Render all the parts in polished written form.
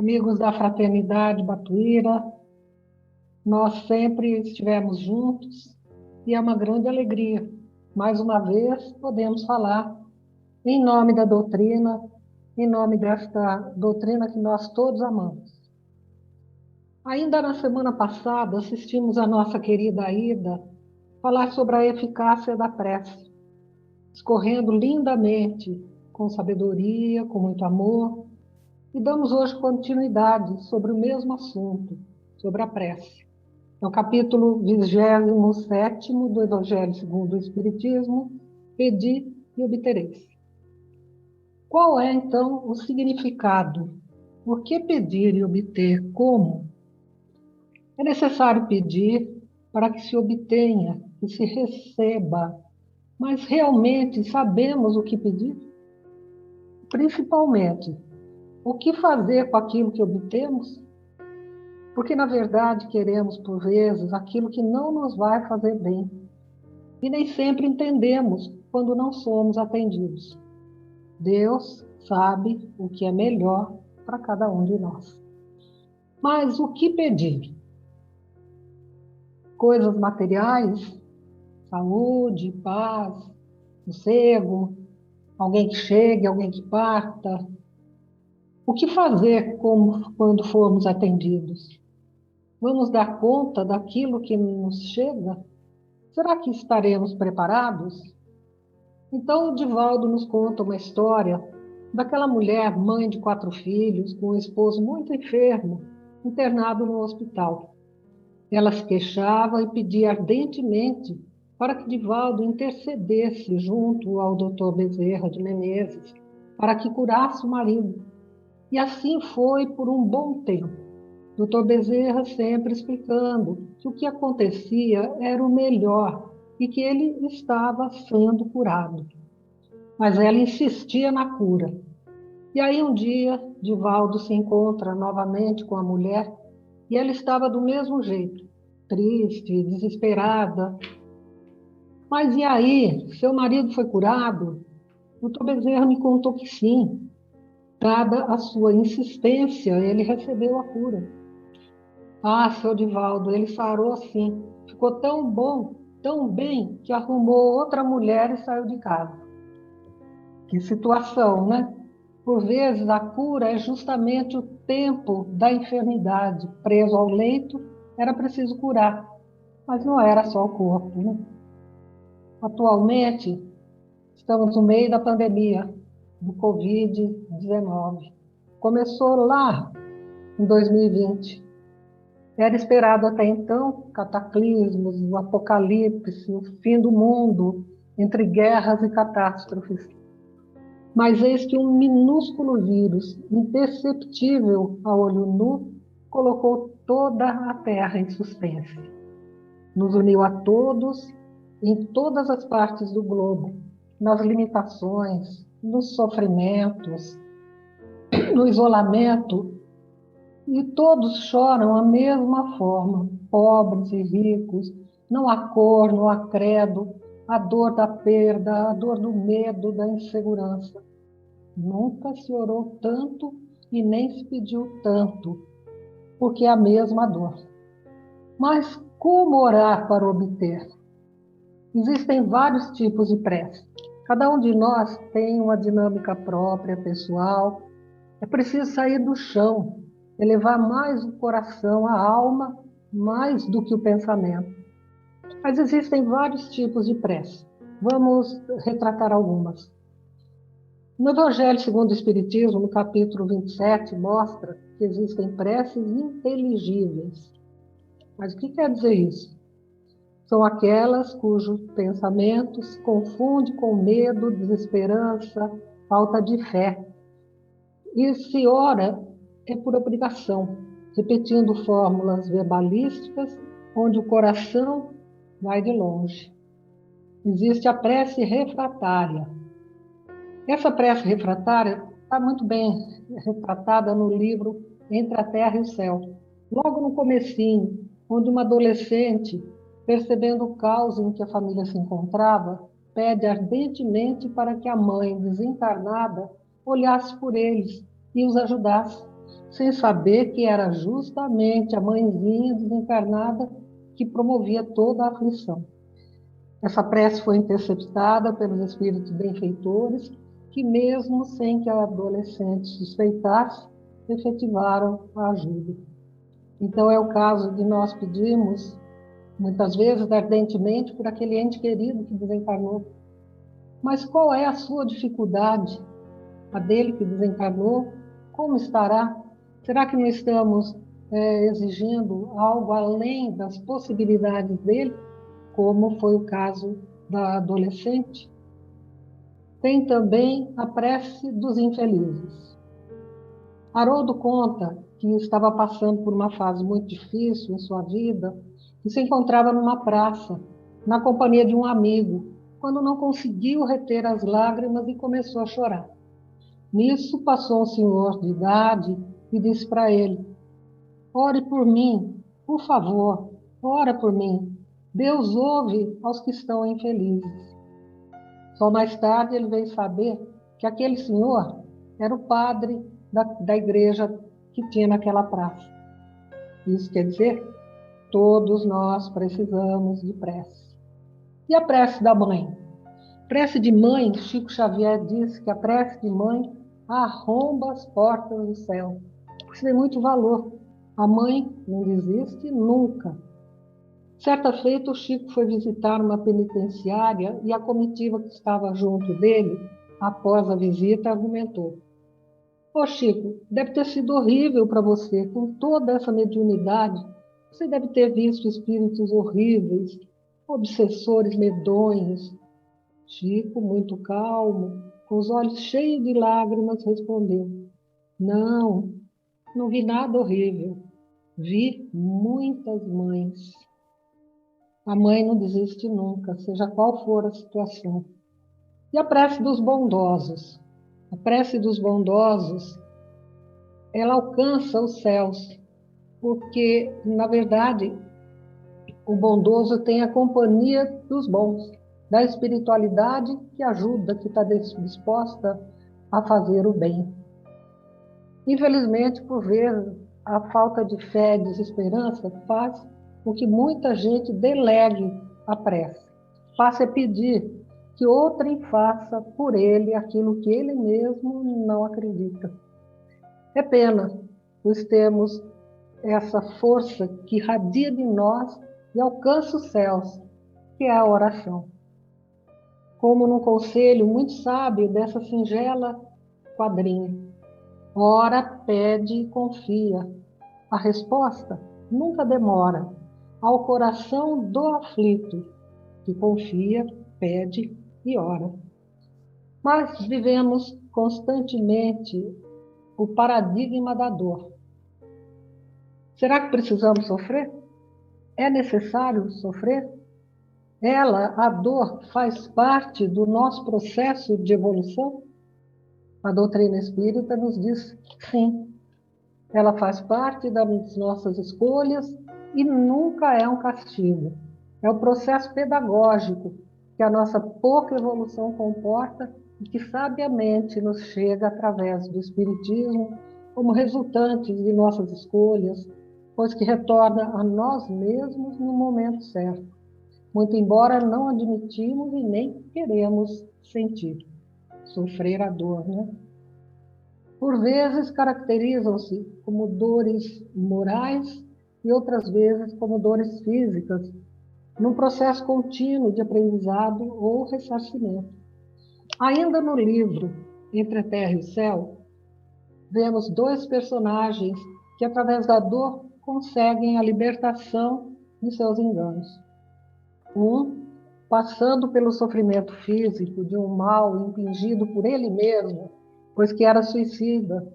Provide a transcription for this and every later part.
amigos da Fraternidade Batuíra, nós sempre estivemos juntos e é uma grande alegria. Mais uma vez, podemos falar em nome da doutrina, em nome desta doutrina que nós todos amamos. Ainda na semana passada, assistimos a nossa querida Aida falar sobre a eficácia da prece, escorrendo lindamente, com sabedoria, com muito amor, e damos hoje continuidade sobre o mesmo assunto, sobre a prece. É o capítulo 27º do Evangelho segundo o Espiritismo, Pedi e obtereis. Qual é, então, o significado? Por que pedir e obter? Como? É necessário pedir para que se obtenha, que se receba, mas realmente sabemos o que pedir? Principalmente, o que fazer com aquilo que obtemos? Porque, na verdade, queremos, por vezes, aquilo que não nos vai fazer bem. E nem sempre entendemos quando não somos atendidos. Deus sabe o que é melhor para cada um de nós. Mas o que pedir? Coisas materiais, saúde, paz, sossego, alguém que chegue, alguém que parta. O que fazer quando formos atendidos? Vamos dar conta daquilo que nos chega? Será que estaremos preparados? Então, o Divaldo nos conta uma história daquela mulher, mãe de 4 filhos, com um esposo muito enfermo, internado no hospital. Ela se queixava e pedia ardentemente para que Divaldo intercedesse junto ao doutor Bezerra de Menezes, para que curasse o marido. E assim foi por um bom tempo. Doutor Bezerra sempre explicando que o que acontecia era o melhor e que ele estava sendo curado. Mas ela insistia na cura. E aí um dia, Divaldo se encontra novamente com a mulher e ela estava do mesmo jeito, triste, desesperada. Mas e aí, seu marido foi curado? O doutor Bezerra me contou que sim. Dada a sua insistência, ele recebeu a cura. Ah, seu Divaldo, ele sarou assim. Ficou tão bom, tão bem, que arrumou outra mulher e saiu de casa. Que situação, né? Por vezes, a cura é justamente o tempo da enfermidade. Preso ao leito, era preciso curar. Mas não era só o corpo, né? Atualmente, estamos no meio da pandemia do Covid-19. Começou lá em 2020. Era esperado até então cataclismos, o apocalipse, o fim do mundo, entre guerras e catástrofes. Mas eis que um minúsculo vírus, imperceptível a olho nu, colocou toda a Terra em suspense. Nos uniu a todos, em todas as partes do globo, nas limitações, nos sofrimentos, no isolamento, e todos choram a mesma forma, pobres e ricos, não há cor, não há credo, a dor da perda, a dor do medo, da insegurança. Nunca se orou tanto e nem se pediu tanto, porque é a mesma dor. Mas como orar para obter? Existem vários tipos de prece. Cada um de nós tem uma dinâmica própria, pessoal. É preciso sair do chão, elevar mais o coração, a alma, mais do que o pensamento. Mas existem vários tipos de prece. Vamos retratar algumas. No Evangelho segundo o Espiritismo, no capítulo 27, mostra que existem preces inteligíveis. Mas o que quer dizer isso? São aquelas cujo pensamento se confunde com medo, desesperança, falta de fé. E se ora é por obrigação, repetindo fórmulas verbalísticas, onde o coração vai de longe. Existe a prece refratária. Essa prece refratária está muito bem retratada no livro Entre a Terra e o Céu. Logo no comecinho, onde uma adolescente, percebendo o caos em que a família se encontrava, pede ardentemente para que a mãe desencarnada olhasse por eles e os ajudasse. sem saber que era justamente a mãezinha desencarnada que promovia toda a aflição. Essa prece foi interceptada pelos espíritos benfeitores, que mesmo sem que a adolescente suspeitasse, efetivaram a ajuda. Então é o caso de nós pedirmos, muitas vezes ardentemente, por aquele ente querido que desencarnou. Mas qual é a sua dificuldade? A dele que desencarnou? Como estará? Será que não estamos exigindo algo além das possibilidades dele, como foi o caso da adolescente? Tem também a prece dos infelizes. Haroldo conta que estava passando por uma fase muito difícil em sua vida e se encontrava numa praça, na companhia de um amigo, quando não conseguiu reter as lágrimas e começou a chorar. Nisso passou um senhor de idade e disse para ele: ore por mim, por favor, ora por mim. Deus ouve aos que estão infelizes. Só mais tarde ele veio saber que aquele senhor era o padre da igreja que tinha naquela praça. Isso quer dizer, todos nós precisamos de prece. E a prece da mãe? Prece de mãe, Chico Xavier disse que a prece de mãe arromba as portas do céu. Isso tem muito valor. A mãe não desiste nunca. Certa feita, o Chico foi visitar uma penitenciária e a comitiva que estava junto dele, após a visita, argumentou: ô Chico, deve ter sido horrível para você, com toda essa mediunidade. Você deve ter visto espíritos horríveis, obsessores medonhos. Chico, muito calmo, com os olhos cheios de lágrimas, respondeu: não, não vi nada horrível. Vi muitas mães. A mãe não desiste nunca, seja qual for a situação. E a prece dos bondosos? A prece dos bondosos, ela alcança os céus, porque, na verdade, o bondoso tem a companhia dos bons, da espiritualidade que ajuda, que está disposta a fazer o bem. Infelizmente, por vezes, a falta de fé e desesperança faz com que muita gente delegue a prece. Passe a pedir que outrem faça por ele aquilo que ele mesmo não acredita. É pena, pois temos essa força que irradia de nós e alcança os céus, que é a oração. Como num conselho muito sábio dessa singela quadrinha: ora, pede e confia. A resposta nunca demora. Ao coração do aflito, que confia, pede e ora. Mas vivemos constantemente o paradigma da dor. Será que precisamos sofrer? É necessário sofrer? A dor, faz parte do nosso processo de evolução? A doutrina espírita nos diz sim. Ela faz parte das nossas escolhas e nunca é um castigo. É o processo pedagógico que a nossa pouca evolução comporta e que sabiamente nos chega através do Espiritismo como resultantes de nossas escolhas, pois que retorna a nós mesmos no momento certo, muito embora não admitimos e nem queremos sentir, sofrer a dor, né? Por vezes caracterizam-se como dores morais e outras vezes como dores físicas, num processo contínuo de aprendizado ou ressarcimento. Ainda no livro Entre a Terra e o Céu, vemos dois personagens que, através da dor, conseguem a libertação de seus enganos. Um, passando pelo sofrimento físico de um mal impingido por ele mesmo, pois que era suicida,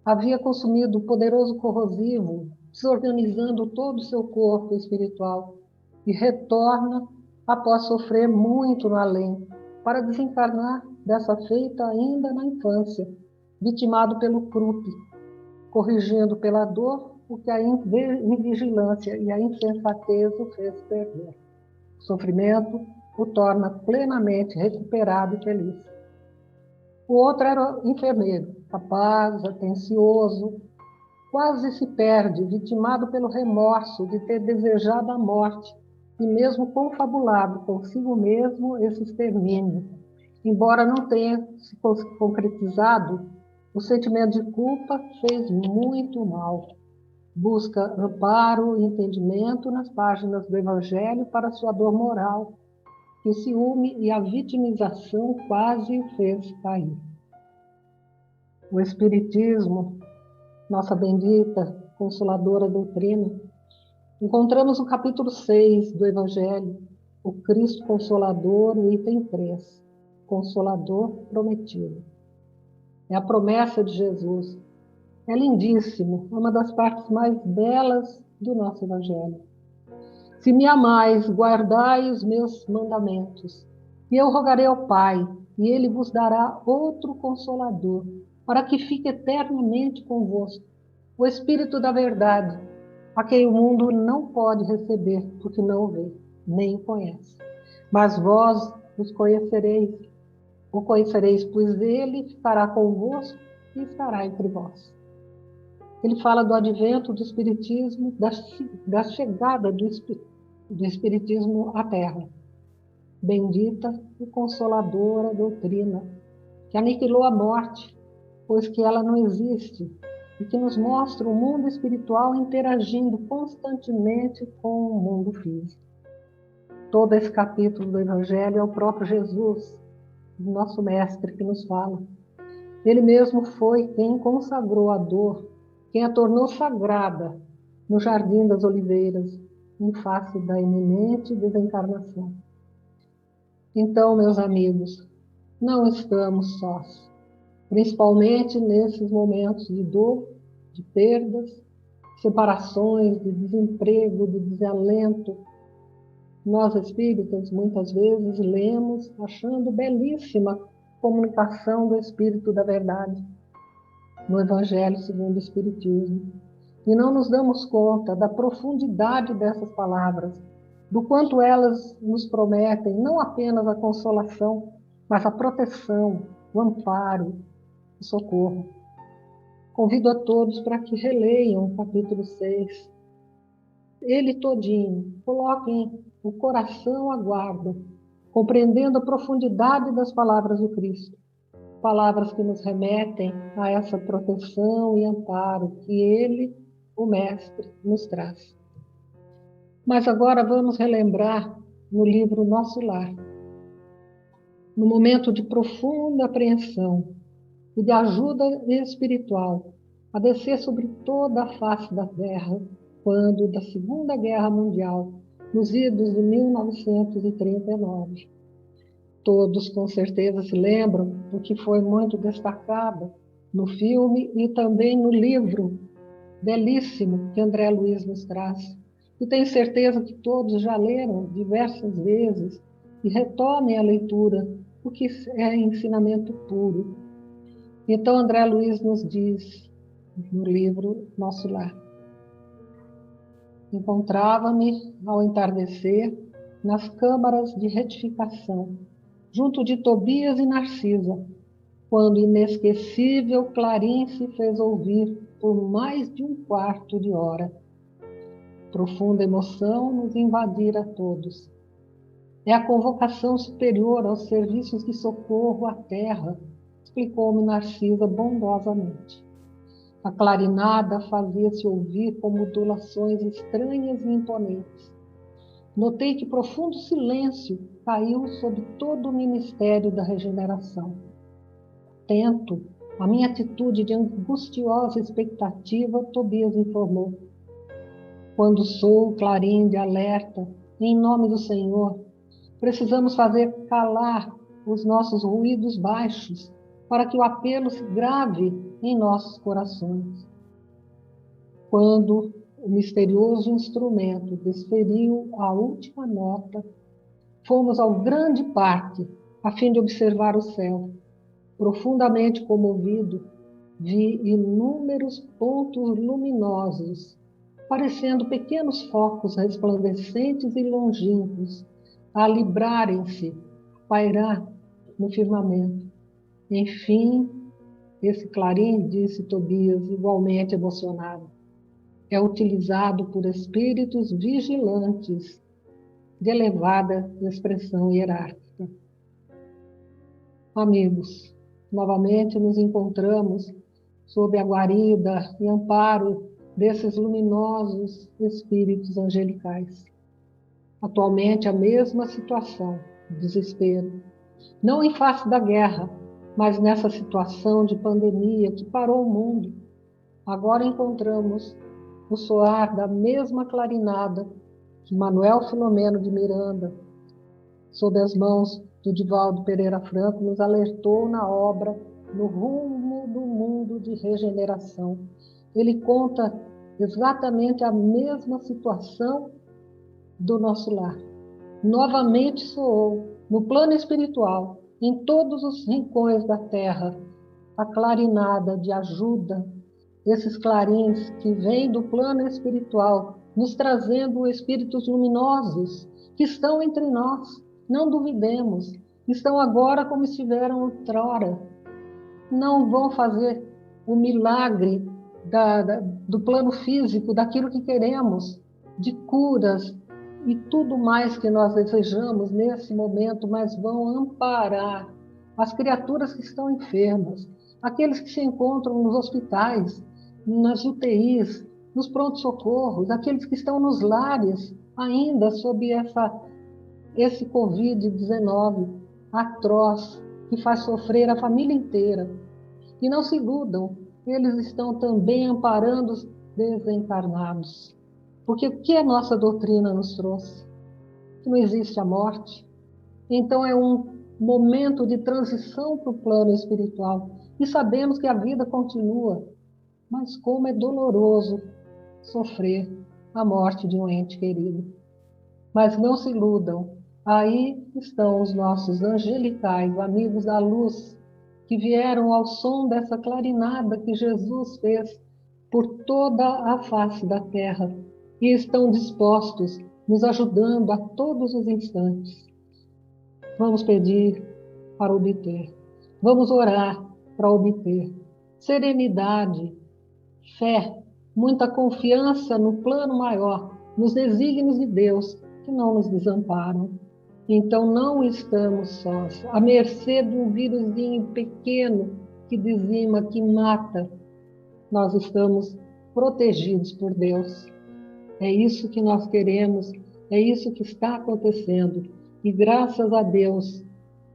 havia consumido poderoso corrosivo, desorganizando todo o seu corpo espiritual, e retorna após sofrer muito no além, para desencarnar dessa feita ainda na infância, vitimado pelo crupe, corrigindo pela dor o que a invigilância e a insensatez o fez perder. O sofrimento o torna plenamente recuperado e feliz. O outro era o enfermeiro, capaz, atencioso, quase se perde, vitimado pelo remorso de ter desejado a morte e mesmo confabulado consigo mesmo esse extermínio. Embora não tenha se concretizado, o sentimento de culpa fez muito mal. Busca amparo e entendimento nas páginas do Evangelho para sua dor moral, que o ciúme e a vitimização quase o fez cair. O Espiritismo, nossa bendita, consoladora doutrina, encontramos no capítulo 6 do Evangelho, o Cristo Consolador, o item 3, Consolador Prometido. É a promessa de Jesus. É lindíssimo, é uma das partes mais belas do nosso Evangelho. Se me amais, guardai os meus mandamentos, e eu rogarei ao Pai, e ele vos dará outro Consolador, para que fique eternamente convosco, o Espírito da verdade, a quem o mundo não pode receber, porque não o vê, nem o conhece. Mas vós o conhecereis, pois ele ficará convosco e estará entre vós. Ele fala do advento do Espiritismo, da chegada do Espiritismo à Terra. Bendita e consoladora doutrina, que aniquilou a morte, pois que ela não existe, e que nos mostra o mundo espiritual interagindo constantemente com o mundo físico. Todo esse capítulo do Evangelho é o próprio Jesus, nosso mestre, que nos fala. Ele mesmo foi quem consagrou a dor, quem a tornou sagrada no Jardim das Oliveiras, em face da iminente desencarnação. Então, meus amigos, não estamos sós, principalmente nesses momentos de dor, de perdas, separações, de desemprego, de desalento. Nós espíritas, muitas vezes, lemos achando belíssima a comunicação do Espírito da Verdade no Evangelho segundo o Espiritismo. E não nos damos conta da profundidade dessas palavras, do quanto elas nos prometem não apenas a consolação, mas a proteção, o amparo, o socorro. Convido a todos para que releiam o capítulo 6. Ele todinho, coloquem o coração à guarda, compreendendo a profundidade das palavras do Cristo. Palavras que nos remetem a essa proteção e amparo que Ele, o Mestre, nos traz. Mas agora vamos relembrar no livro Nosso Lar, no momento de profunda apreensão e de ajuda espiritual, a descer sobre toda a face da terra, quando da Segunda Guerra Mundial, nos idos de 1939. Todos com certeza se lembram, porque foi muito destacada no filme e também no livro belíssimo que André Luiz nos traz. E tenho certeza que todos já leram diversas vezes e retomem a leitura, porque é ensinamento puro. Então André Luiz nos diz no livro Nosso Lar: encontrava-me ao entardecer nas câmaras de retificação, junto de Tobias e Narcisa, quando inesquecível clarim se fez ouvir por mais de um quarto de hora. Profunda emoção nos invadira a todos. É a convocação superior aos serviços de socorro à terra, explicou-me Narcisa bondosamente. A clarinada fazia-se ouvir com modulações estranhas e imponentes. Notei que profundo silêncio caiu sobre todo o ministério da regeneração. Atento à minha atitude de angustiosa expectativa, Tobias informou: quando soa o clarim de alerta, em nome do Senhor, precisamos fazer calar os nossos ruídos baixos para que o apelo se grave em nossos corações. Quando o misterioso instrumento desferiu a última nota, fomos ao grande parque a fim de observar o céu. Profundamente comovido, vi inúmeros pontos luminosos, parecendo pequenos focos resplandecentes e longínquos, a librarem-se, pairar no firmamento. Enfim, esse clarim, disse Tobias, igualmente emocionado, é utilizado por espíritos vigilantes de elevada expressão hierárquica. Amigos, novamente nos encontramos sob a guarida e amparo desses luminosos espíritos angelicais. Atualmente, a mesma situação, desespero, não em face da guerra, mas nessa situação de pandemia que parou o mundo. Agora encontramos o soar da mesma clarinada que Manuel Filomeno de Miranda, sob as mãos do Divaldo Pereira Franco, nos alertou na obra No Rumo do Mundo de Regeneração. Ele conta exatamente a mesma situação do nosso lar. Novamente soou, no plano espiritual, em todos os rincões da terra, a clarinada de ajuda, esses clarins que vêm do plano espiritual, nos trazendo espíritos luminosos que estão entre nós. Não duvidemos, estão agora como estiveram outrora. Não vão fazer o milagre do plano físico, daquilo que queremos, de curas e tudo mais que nós desejamos nesse momento, mas vão amparar as criaturas que estão enfermas, aqueles que se encontram nos hospitais, nas UTIs, nos pronto-socorros, aqueles que estão nos lares ainda sob esse Covid-19 atroz que faz sofrer a família inteira. E não se iludam, eles estão também amparando os desencarnados. Porque o que a nossa doutrina nos trouxe? Que não existe a morte. Então é um momento de transição para o plano espiritual. E sabemos que a vida continua. Mas como é doloroso sofrer a morte de um ente querido. Mas não se iludam. Aí estão os nossos angelicais, amigos da luz, que vieram ao som dessa clarinada que Jesus fez por toda a face da terra e estão dispostos, nos ajudando a todos os instantes. Vamos pedir para obter, vamos orar para obter serenidade, fé, muita confiança no plano maior, nos desígnios de Deus que não nos desamparam. Então não estamos sós, à mercê de um vírusinho pequeno que dizima, que mata. Nós estamos protegidos por Deus. É isso que nós queremos, é isso que está acontecendo. E graças a Deus,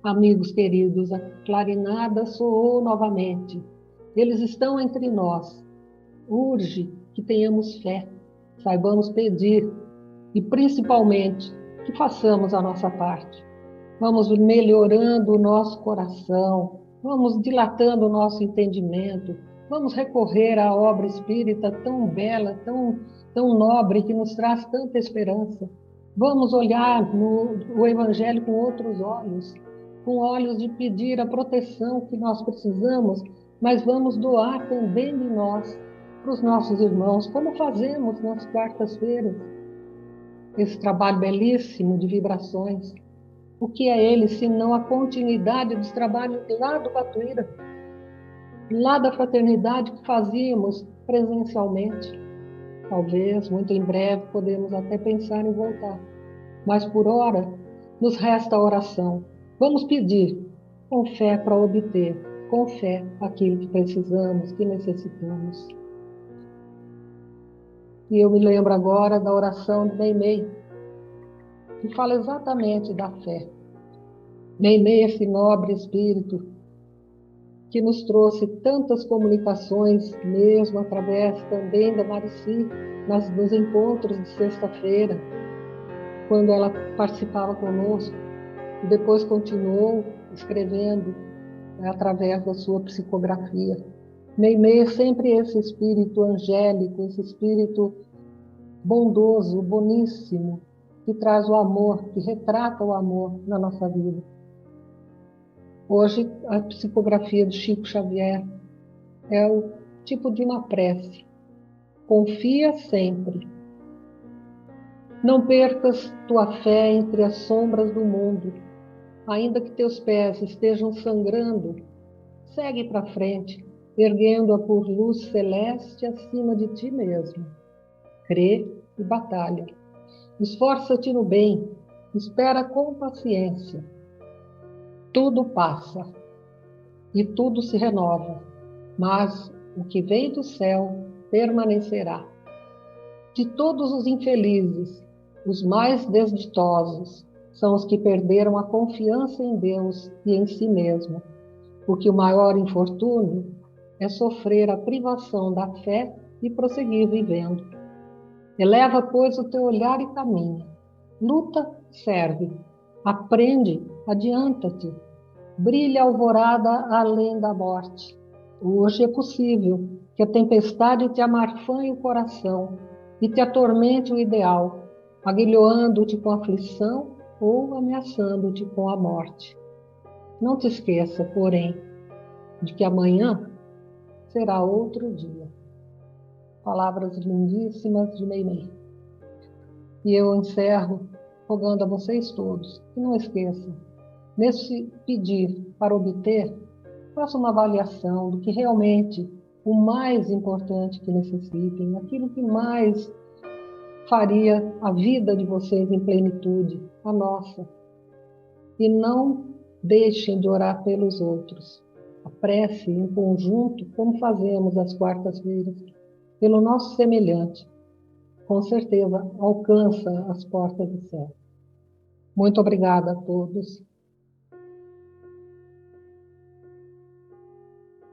amigos queridos, a clarinada soou novamente. Eles estão entre nós. Urge que tenhamos fé, saibamos pedir e, principalmente, que façamos a nossa parte. Vamos melhorando o nosso coração, vamos dilatando o nosso entendimento, vamos recorrer à obra espírita tão bela, tão nobre, que nos traz tanta esperança. Vamos olhar o Evangelho com outros olhos, com olhos de pedir a proteção que nós precisamos, mas vamos doar também de nós para os nossos irmãos, como fazemos nas quartas-feiras. Esse trabalho belíssimo de vibrações. O que é ele, senão a continuidade dos trabalhos lá do Batuíra, lá da fraternidade que fazíamos presencialmente. Talvez, muito em breve, podemos até pensar em voltar. Mas, por hora, nos resta a oração. Vamos pedir, com fé para obter, com fé aquilo que precisamos, que necessitamos. E eu me lembro agora da oração de Meimei, que fala exatamente da fé. Meimei, esse nobre espírito que nos trouxe tantas comunicações, mesmo através também da Marici, nos encontros de sexta-feira, quando ela participava conosco, e depois continuou escrevendo através da sua psicografia. Meimei é sempre esse espírito angélico, esse espírito bondoso, boníssimo, que traz o amor, que retrata o amor na nossa vida. Hoje, a psicografia do Chico Xavier é o tipo de uma prece. Confia sempre. Não percas tua fé entre as sombras do mundo. Ainda que teus pés estejam sangrando, segue para frente. erguendo-a por luz celeste acima de ti mesmo. Crê e batalha. Esforça-te no bem, espera com paciência. Tudo passa e tudo se renova, mas o que vem do céu permanecerá. De todos os infelizes, os mais desditosos são os que perderam a confiança em Deus e em si mesmo, porque o maior infortúnio é sofrer a privação da fé e prosseguir vivendo. Eleva, pois, o teu olhar e caminha. Luta, serve. Aprende, adianta-te. Brilha a alvorada além da morte. Hoje é possível que a tempestade te amarfanhe o coração e te atormente o ideal, aguilhoando-te com aflição ou ameaçando-te com a morte. Não te esqueça, porém, de que amanhã será outro dia. Palavras lindíssimas de Meimei. E eu encerro rogando a vocês todos que não esqueçam, nesse pedir para obter, faça uma avaliação do que realmente o mais importante que necessitem, aquilo que mais faria a vida de vocês em plenitude, a nossa. E não deixem de orar pelos outros. A prece em conjunto, como fazemos às quartas-feiras, pelo nosso semelhante, com certeza alcança as portas do céu. Muito obrigada a todos.